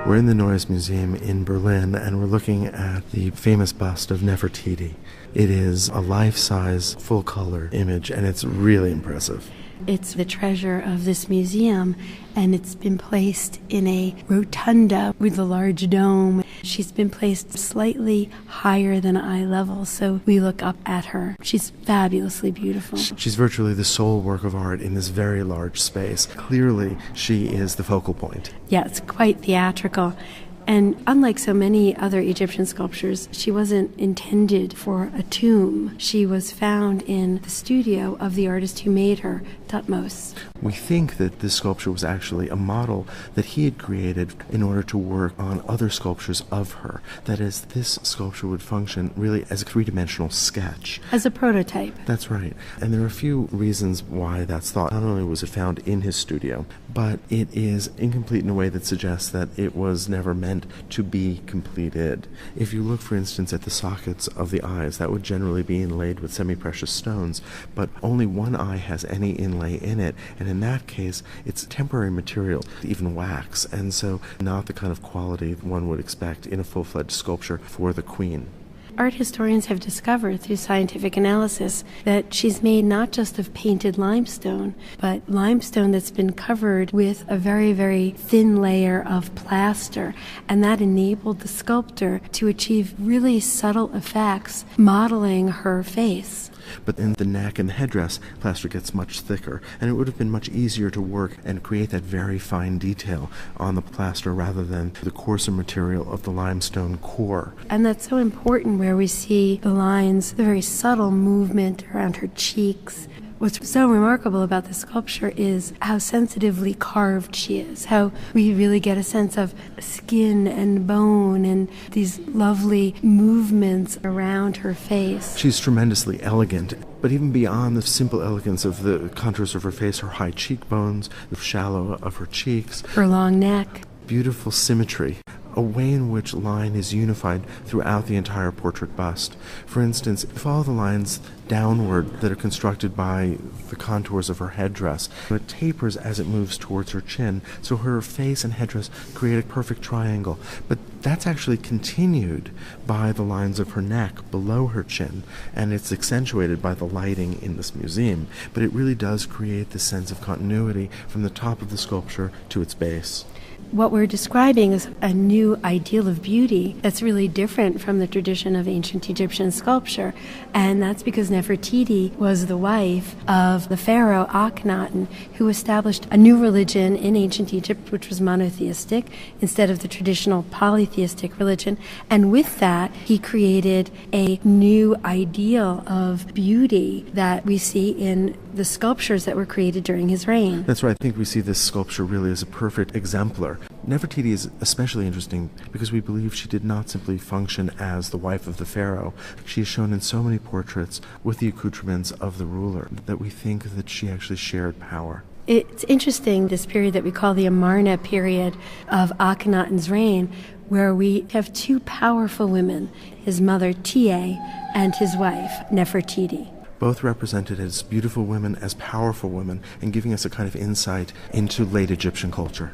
We're in the Neues Museum in Berlin, and we're looking at the famous bust of Nefertiti. It is a life-size, full-color image, and it's really impressive. It's the treasure of this museum, and it's been placed in a rotunda with a large dome. She's been placed slightly higher than eye level, so we look up at her. She's fabulously beautiful. She's virtually the sole work of art in this very large space. Clearly, she is the focal point. Yeah, it's quite theatrical. And unlike so many other Egyptian sculptures, she wasn't intended for a tomb. She was found in the studio of the artist who made her, Thutmose. We think that this sculpture was actually a model that he had created in order to work on other sculptures of her. That is, this sculpture would function really as a three-dimensional sketch. As a prototype. That's right. And there are a few reasons why that's thought. Not only was it found in his studio, but it is incomplete in a way that suggests that it was never meant to be completed. If you look, for instance, at the sockets of the eyes, that would generally be inlaid with semi-precious stones, but only one eye has any inlay in it, and in that case, it's temporary material, even wax, and so not the kind of quality one would expect in a full-fledged sculpture for the queen. Art historians have discovered through scientific analysis that she's made not just of painted limestone, but limestone that's been covered with a very, very thin layer of plaster, and that enabled the sculptor to achieve really subtle effects modeling her face. But in the neck and the headdress, plaster gets much thicker, and it would have been much easier to work and create that very fine detail on the plaster rather than the coarser material of the limestone core. And that's so important where we see the lines, the very subtle movement around her cheeks. What's so remarkable about the sculpture is how sensitively carved she is, how we really get a sense of skin and bone and these lovely movements around her face. She's tremendously elegant, but even beyond the simple elegance of the contours of her face, her high cheekbones, the shallow of her cheeks, her long neck, beautiful symmetry, a way in which line is unified throughout the entire portrait bust. For instance, follow the lines downward that are constructed by the contours of her headdress. It tapers as it moves towards her chin, so her face and headdress create a perfect triangle. But that's actually continued by the lines of her neck below her chin, and it's accentuated by the lighting in this museum. But it really does create this sense of continuity from the top of the sculpture to its base. What we're describing is a new ideal of beauty that's really different from the tradition of ancient Egyptian sculpture. And that's because Nefertiti was the wife of the pharaoh Akhenaten, who established a new religion in ancient Egypt, which was monotheistic, instead of the traditional polytheistic religion. And with that, he created a new ideal of beauty that we see in the sculptures that were created during his reign. That's right. I think we see this sculpture really as a perfect exemplar. Nefertiti is especially interesting because we believe she did not simply function as the wife of the pharaoh. She is shown in so many portraits with the accoutrements of the ruler that we think that she actually shared power. It's interesting, this period that we call the Amarna period of Akhenaten's reign, where we have two powerful women, his mother Tiye and his wife Nefertiti. Both represented as beautiful women, as powerful women, and giving us a kind of insight into late Egyptian culture.